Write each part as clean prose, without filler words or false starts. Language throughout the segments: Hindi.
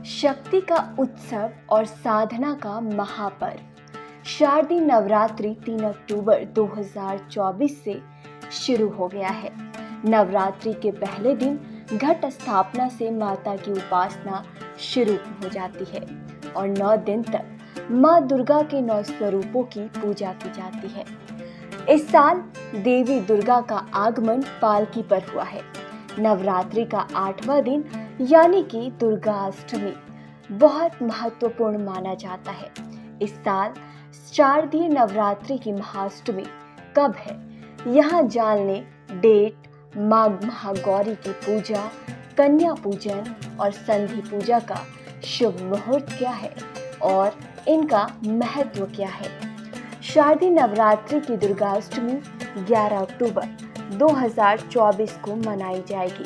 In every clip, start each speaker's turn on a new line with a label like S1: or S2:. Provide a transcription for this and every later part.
S1: शक्ति का उत्सव और साधना का महापर्व शारदीय नवरात्रि 3 अक्टूबर 2024 से शुरू हो गया है। नवरात्रि के पहले दिन घट स्थापना से माता की उपासना शुरू हो जाती है और 9 दिन तक माँ दुर्गा के 9 स्वरूपों की पूजा की जाती है। इस साल देवी दुर्गा का आगमन पालकी पर हुआ है। नवरात्रि का 8वां दिन यानी कि दुर्गा अष्टमी बहुत महत्वपूर्ण माना जाता है। इस साल शारदीय नवरात्रि की महाअष्टमी कब है, यहाँ जान लें डेट, माँ महागौरी की पूजा, कन्या पूजन और संधि पूजा का शुभ मुहूर्त क्या है और इनका महत्व क्या है। शारदीय नवरात्रि की दुर्गा अष्टमी 11 अक्टूबर 2024 को मनाई जाएगी।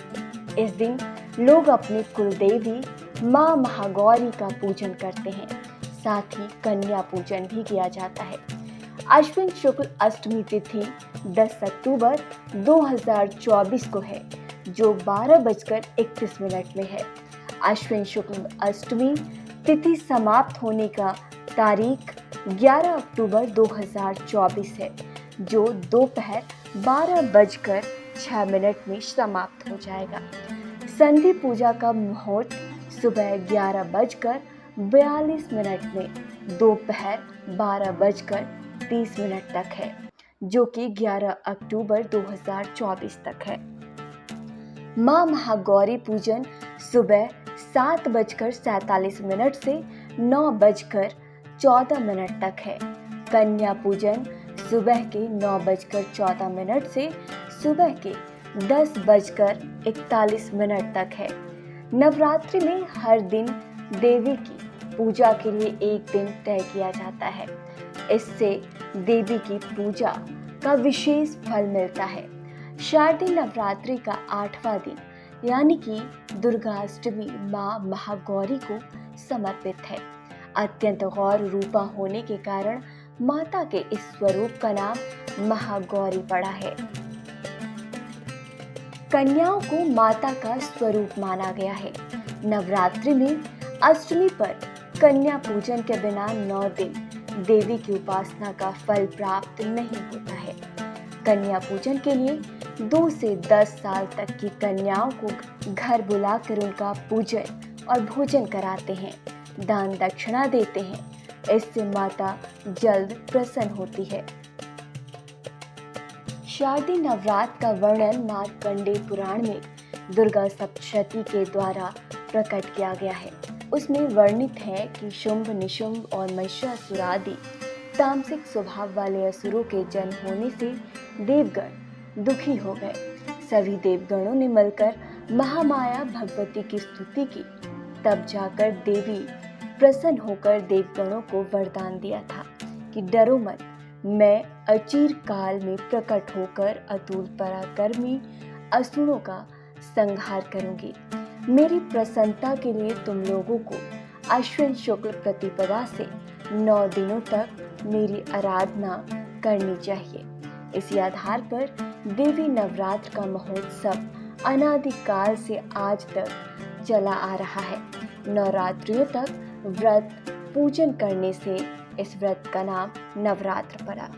S1: इस दिन लोग अपनी कुलदेवी माँ महागौरी का पूजन करते हैं, साथ ही कन्या पूजन भी किया जाता है। अश्विन शुक्ल अष्टमी तिथि 10 अक्टूबर 2024 को है, जो 12:31 में है। अश्विन शुक्ल अष्टमी तिथि समाप्त होने का तारीख 11 अक्टूबर 2024 है, जो दोपहर 12:06 में समाप्त हो जाएगा। संधि पूजा का मुहूर्त सुबह 11:42 में दोपहर 12:30 तक है, जो कि 11 अक्टूबर 2024 तक है। माँ महागौरी पूजन सुबह 7:47 से 9:14 तक है। कन्या पूजन सुबह के 9:14 से सुबह के 10:41 तक है। नवरात्रि में हर दिन देवी की पूजा के लिए एक दिन तय किया जाता है। इससे देवी की पूजा का विशेष फल मिलता है। शारदीय नवरात्रि का 8वां दिन यानी कि दुर्गा अष्टमी माँ महागौरी को समर्पित है। अत्यंत गौर रूपा होने के कारण माता के इस स्वरूप का नाम महागौरी पड़ा है। कन्याओं को माता का स्वरूप माना गया है। नवरात्रि में अष्टमी पर कन्या पूजन के बिना 9 दिन देवी की उपासना का फल प्राप्त नहीं होता है। कन्या पूजन के लिए 2 से 10 साल तक की कन्याओं को घर बुलाकर उनका पूजन और भोजन कराते हैं, दान दक्षिणा देते हैं। इससे माता जल्द प्रसन्न होती है। शारदीय नवरात्र का वर्णन मार्कंडेय पुराण में दुर्गा सप्तशती के द्वारा प्रकट किया गया है। उसमें वर्णित है कि शुंभ, निशुंभ और महिषासुर आदि तामसिक स्वभाव वाले असुरों के जन्म होने से देवगण दुखी हो गए। सभी देवगणों ने मिलकर महामाया भगवती की स्तुति की। तब जाकर देवी प्रसन्न होकर देवगणों को वरदान दिया था कि डरो मत, मैं अचिर काल में प्रकट होकर अतुल पराक्रमी असुरों का संहार करूंगी। मेरी प्रसन्नता के लिए तुम लोगों को अश्विन शुक्ल प्रतिपदा से 9 दिनों तक मेरी आराधना करनी चाहिए। इसी आधार पर देवी नवरात्र का महोत्सव अनादिकाल से आज तक चला आ रहा है। नवरात्रियों तक व्रत पूजन करने से इस व्रत का नाम नवरात्र पड़ा।